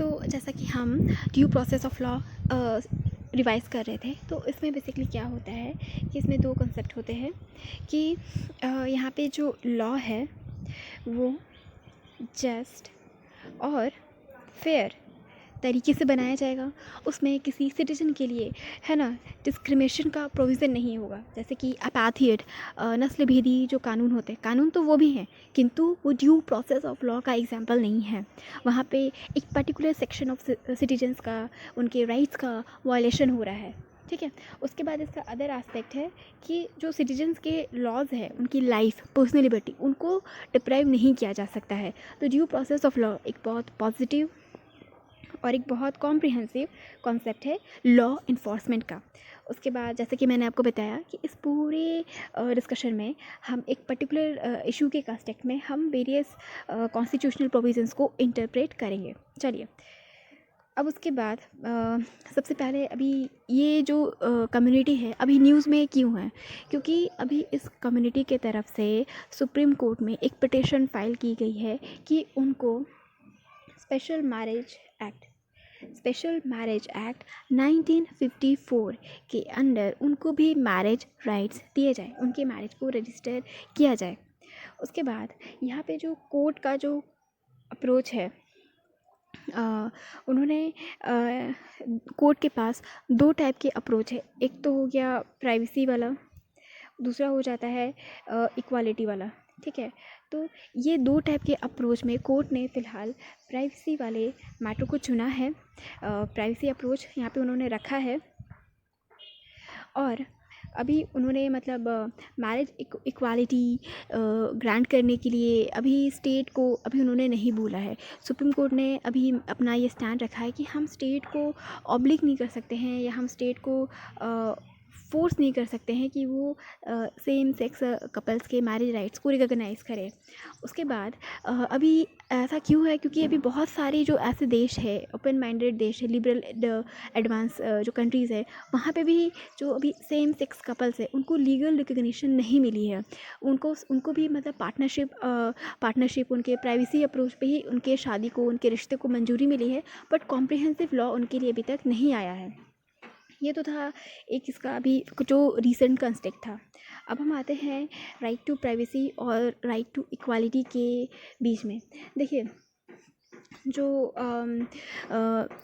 तो जैसा कि हम due process of law revise कर रहे थे, तो इसमें बेसिकली क्या होता है कि इसमें दो कंसेप्ट होते हैं कि यहाँ पे जो लॉ है वो जस्ट और फेयर तरीके से बनाया जाएगा। उसमें किसी सिटीजन के लिए, है ना, डिस्क्रिमिनेशन का प्रोविज़न नहीं होगा। जैसे कि अपाथियड नस्ल भेदी जो कानून होते हैं, कानून तो वो भी हैं, किंतु वो ड्यू प्रोसेस ऑफ लॉ का एग्जाम्पल नहीं है। वहाँ पे एक पर्टिकुलर सेक्शन ऑफ सिटीजन्स का, उनके राइट्स का वायलेशन हो रहा है। ठीक है। उसके बाद इसका अदर एस्पेक्ट है कि जो सिटीजन्स के लॉज है, उनकी लाइफ, पर्सनल लिबर्टी, उनको डिप्राइव नहीं किया जा सकता है। तो ड्यू प्रोसेस ऑफ लॉ एक बहुत पॉजिटिव और एक बहुत कॉम्प्रिहेंसिव कॉन्सेप्ट है लॉ इन्फोर्समेंट का। उसके बाद जैसे कि मैंने आपको बताया कि इस पूरे डिस्कशन में हम एक पर्टिकुलर इशू के कांटेक्स्ट में हम वेरियस कॉन्स्टिट्यूशनल प्रोविजंस को इंटरप्रेट करेंगे। चलिए, अब उसके बाद सबसे पहले अभी ये जो कम्युनिटी है अभी न्यूज़ में क्यों है, क्योंकि अभी इस कम्युनिटी के तरफ से सुप्रीम कोर्ट में एक पिटीशन फाइल की गई है कि उनको स्पेशल मैरिज एक्ट 1954 के अंडर उनको भी मैरिज राइट्स दिए जाए, उनके मैरिज को रजिस्टर किया जाए। उसके बाद यहाँ पे जो कोर्ट का जो अप्रोच है, उन्होंने कोर्ट के पास दो टाइप के अप्रोच है। एक तो हो गया प्राइवेसी वाला, दूसरा हो जाता है इक्वालिटी वाला। ठीक है। तो ये दो टाइप के अप्रोच में कोर्ट ने फ़िलहाल प्राइवेसी वाले मैटर को चुना है। प्राइवेसी अप्रोच यहाँ पे उन्होंने रखा है और अभी उन्होंने मतलब मैरिज इक्वालिटी ग्रांट करने के लिए अभी स्टेट को अभी उन्होंने नहीं बोला है। सुप्रीम कोर्ट ने अभी अपना ये स्टैंड रखा है कि हम स्टेट को ऑब्लिग नहीं कर सकते हैं या हम स्टेट को फोर्स नहीं कर सकते हैं कि वो सेम सेक्स कपल्स के मैरिज राइट्स को रिकॉग्नाइज़ करें। उसके बाद अभी ऐसा क्यों है, क्योंकि अभी बहुत सारे जो ऐसे देश है, ओपन माइंडेड देश है, लिबरल एडवांस जो कंट्रीज़ है, वहाँ पे भी जो अभी सेम सेक्स कपल्स है उनको लीगल रिकॉग्निशन नहीं मिली है। उनको भी मतलब पार्टनरशिप उनके प्राइवेसी अप्रोच पे ही उनके शादी को, उनके रिश्ते को मंजूरी मिली है, बट कॉम्प्रिहेंसिव लॉ उनके लिए अभी तक नहीं आया है। ये तो था एक इसका अभी जो रीसेंट कंस्ट्रक्ट था। अब हम आते हैं राइट टू प्राइवेसी और राइट टू इक्वालिटी के बीच में। देखिए, जो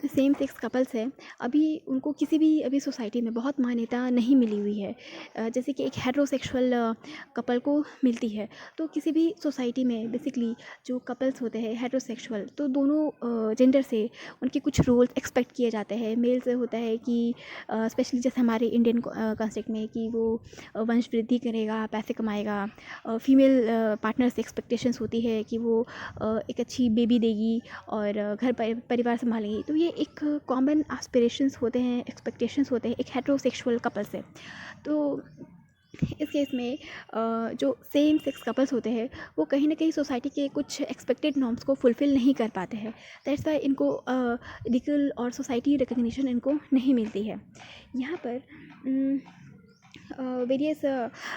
सेम सेक्स कपल्स है अभी उनको किसी भी अभी सोसाइटी में बहुत मान्यता नहीं मिली हुई है। जैसे कि एक हेटेरोसेक्सुअल कपल को मिलती है, तो किसी भी सोसाइटी में बेसिकली जो कपल्स होते हैं हेटेरोसेक्सुअल, तो दोनों जेंडर से उनके कुछ रोल्स एक्सपेक्ट किए जाते हैं। मेल से होता है कि स्पेशली जैसे हमारे इंडियन कॉन्सेप्ट में कि वो वंश वृद्धि करेगा, पैसे कमाएगा। फीमेल पार्टनर से एक्सपेक्टेशंस होती है कि वो एक अच्छी बेबी देगी और घर परिवार संभालेंगी। तो ये एक कॉमन एस्पिरेशंस होते हैं, एक्सपेक्टेशंस होते हैं एक हेटेरोसेक्सुअल कपल से। तो इस केस में जो सेम सेक्स कपल्स होते हैं वो कहीं ना कहीं सोसाइटी के कुछ एक्सपेक्टेड नॉर्म्स को फुलफ़िल नहीं कर पाते हैं। दैट्स वाई इनको लीगल और सोसाइटी रिकग्निशन इनको नहीं मिलती है। यहाँ पर वेरियस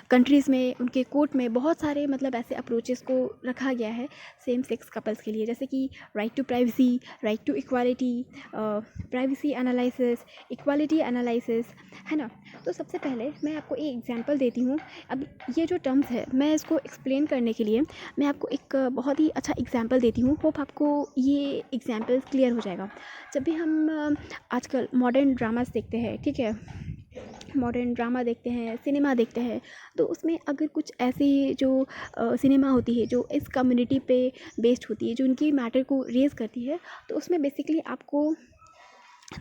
कंट्रीज़ में उनके कोर्ट में बहुत सारे मतलब ऐसे अप्रोचेस को रखा गया है सेम सेक्स कपल्स के लिए, जैसे कि right to privacy, right to equality, privacy analysis, equality analysis, है ना। तो सबसे पहले मैं आपको एक एग्जांपल देती हूँ। अब ये जो टर्म्स है मैं इसको एक्सप्लेन करने के लिए मैं आपको एक बहुत ही अच्छा एग्जांपल देती हूँ। होप आपको ये एग्जांपल क्लियर हो जाएगा। जब भी हम आजकल मॉडर्न ड्रामास देखते हैं, ठीक है, मॉडर्न ड्रामा देखते हैं, सिनेमा देखते हैं, तो उसमें अगर कुछ ऐसी जो सिनेमा होती है जो इस कम्युनिटी पे बेस्ड होती है, जो उनकी मैटर को रेज़ करती है, तो उसमें बेसिकली आपको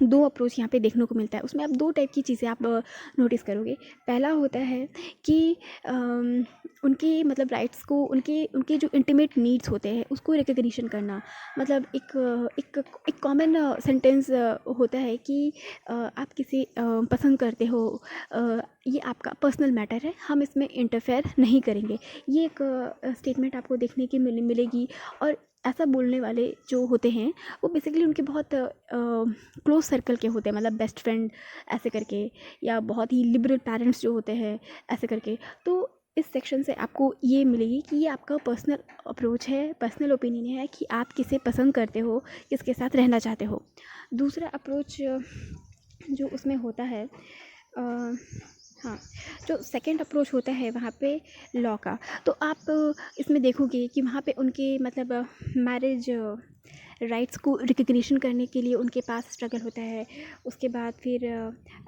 दो अप्रोच यहाँ पे देखने को मिलता है। उसमें आप दो टाइप की चीज़ें आप नोटिस करोगे। पहला होता है कि उनके मतलब राइट्स को, उनके जो इंटीमेट नीड्स होते हैं उसको रिकग्निशन करना। मतलब एक कॉमन सेंटेंस होता है कि आप किसी पसंद करते हो, ये आपका पर्सनल मैटर है, हम इसमें इंटरफेयर नहीं करेंगे। ये एक स्टेटमेंट आपको देखने की मिलेगी। और ऐसा बोलने वाले जो होते हैं वो बेसिकली उनके बहुत क्लोज सर्कल के होते हैं, मतलब बेस्ट फ्रेंड ऐसे करके, या बहुत ही लिबरल पेरेंट्स जो होते हैं ऐसे करके। तो इस सेक्शन से आपको ये मिलेगी कि ये आपका पर्सनल अप्रोच है, पर्सनल ओपिनियन है कि आप किसे पसंद करते हो, किसके साथ रहना चाहते हो। दूसरा अप्रोच जो उसमें होता है, हाँ, जो सेकंड अप्रोच होता है वहाँ पे लॉ का, तो आप इसमें देखोगे कि वहाँ पे उनके मतलब मैरिज राइट्स को रिकग्निशन करने के लिए उनके पास स्ट्रगल होता है। उसके बाद फिर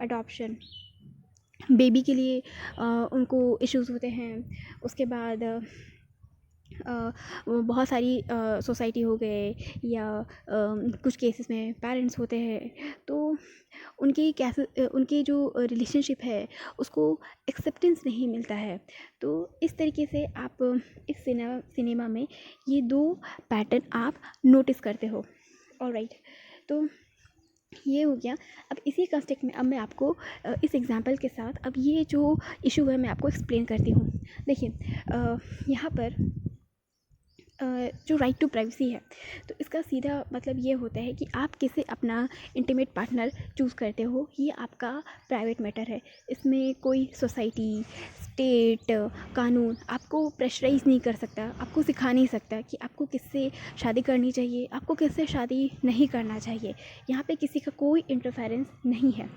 अडॉप्शन, बेबी के लिए उनको इश्यूज़ होते हैं। उसके बाद बहुत सारी सोसाइटी हो गए या कुछ केसेस में पेरेंट्स होते हैं, तो उनकी कैसे उनकी जो रिलेशनशिप है उसको एक्सेप्टेंस नहीं मिलता है। तो इस तरीके से आप इस सिनेमा में ये दो पैटर्न आप नोटिस करते हो। ऑलराइट, तो ये हो गया। अब इसी कंटेक्स्ट में अब मैं आपको इस एग्जांपल के साथ अब ये जो इशू है मैं आपको एक्सप्लेन करती हूँ। देखिए, यहाँ पर जो राइट टू प्राइवेसी है, तो इसका सीधा मतलब ये होता है कि आप किसे अपना इंटीमेट पार्टनर चूज़ करते हो, ये आपका प्राइवेट मैटर है। इसमें कोई सोसाइटी, स्टेट, कानून आपको प्रेशराइज़ नहीं कर सकता, आपको सिखा नहीं सकता कि आपको किससे शादी करनी चाहिए, आपको किससे शादी नहीं करना चाहिए। यहाँ पे किसी का कोई इंटरफेरेंस नहीं है।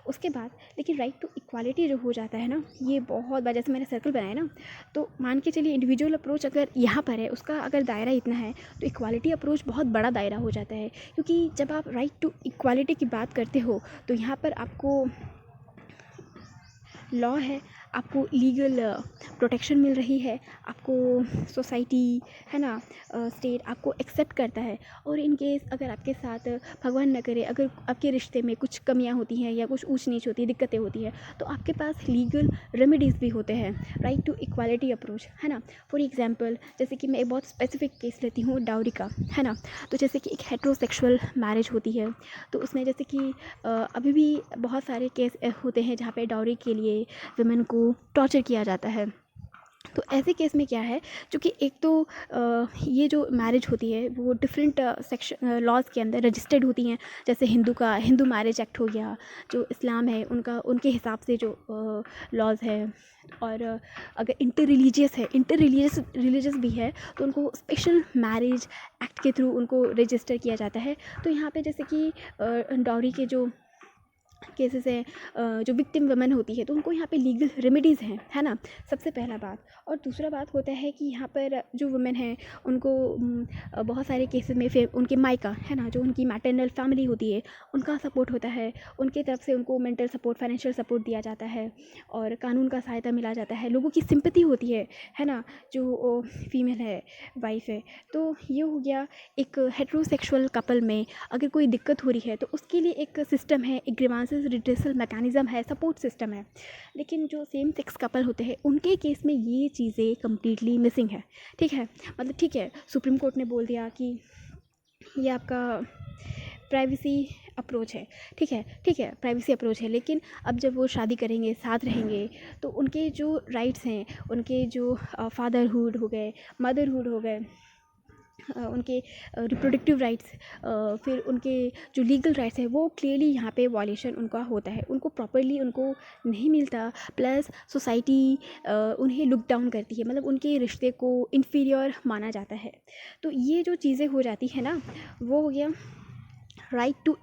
उसके बाद लेकिन राइट टू इक्वालिटी जो हो जाता है ना, ये बहुत बार, जैसे मैंने सर्कल बनाया ना, तो मान के चलिए इंडिविजुअल अप्रोच अगर यहाँ पर है, उसका अगर दायरा इतना है, तो इक्वालिटी अप्रोच बहुत बड़ा दायरा हो जाता है। क्योंकि जब आप राइट टू इक्वालिटी की बात करते हो तो यहाँ पर आपको लॉ है, आपको लीगल प्रोटेक्शन मिल रही है, आपको सोसाइटी है ना, स्टेट आपको एक्सेप्ट करता है। और इन केस अगर आपके साथ भगवान न करे अगर आपके रिश्ते में कुछ कमियां होती हैं या कुछ ऊंच नीच होती है, दिक्कतें होती है, तो आपके पास लीगल रेमेडीज़ भी होते हैं। राइट टू इक्वालिटी अप्रोच है ना। फॉर एग्जांपल, जैसे कि मैं एक बहुत स्पेसिफिक केस लेती हूँ डाउरी का, है ना। तो जैसे कि एक हेट्रोसेक्सुअल मैरिज होती है, तो उसमें जैसे कि अभी भी बहुत सारे केस होते हैं जहाँ पे डाउरी के लिए वुमेन को टॉर्चर किया जाता है। तो ऐसे केस में क्या है, क्योंकि एक तो ये जो मैरिज होती है वो डिफरेंट सेक्शन लॉज के अंदर रजिस्टर्ड होती हैं। जैसे हिंदू मैरिज एक्ट हो गया, जो इस्लाम है उनका, उनके हिसाब से जो लॉज है। और अगर इंटर रिलीजियस भी है तो उनको स्पेशल मैरिज एक्ट के थ्रू उनको रजिस्टर किया जाता है। तो यहाँ पे जैसे कि डाउरी के जो केसेस हैं, जो विक्टिम वुमेन होती है, तो उनको यहाँ पे लीगल रेमेडीज़ हैं, है ना, सबसे पहला बात। और दूसरा बात होता है कि यहाँ पर जो वुमेन हैं उनको बहुत सारे केसेस में फिर उनके मायका, है ना, जो उनकी मैटरनल फैमिली होती है, उनका सपोर्ट होता है, उनके तरफ से उनको मेंटल सपोर्ट, फाइनेंशियल सपोर्ट दिया जाता है, और कानून का सहायता मिला जाता है, लोगों की सिंपैथी होती है ना, जो फीमेल है, वाइफ है। तो ये हो गया एक हेट्रोसेक्सुअल कपल में अगर कोई दिक्कत हो रही है तो उसके लिए एक सिस्टम है, एक ग्रीवांसेस रिड्रेसल मैकेनिज्म है, सपोर्ट सिस्टम है। लेकिन जो सेम सेक्स कपल होते हैं उनके केस में ये चीज़ें कम्प्लीटली मिसिंग है। ठीक है, मतलब ठीक है, सुप्रीम कोर्ट ने बोल दिया कि ये आपका प्राइवेसी अप्रोच है, ठीक है, प्राइवेसी अप्रोच है। लेकिन अब जब वो शादी करेंगे, साथ रहेंगे, तो उनके जो राइट्स हैं, उनके जो फादरहुड हो गए, मदरहुड हो गए, उनके रिप्रोडक्टिव राइट्स, फिर उनके जो लीगल राइट्स हैं, वो क्लियरली यहाँ पे वॉयलेशन उनका होता है, उनको प्रॉपर्ली उनको नहीं मिलता। प्लस सोसाइटी उन्हें लुक डाउन करती है, मतलब उनके रिश्ते को इन्फीरियर माना जाता है। तो ये जो चीज़ें हो जाती है ना, वो हो गया राइट टू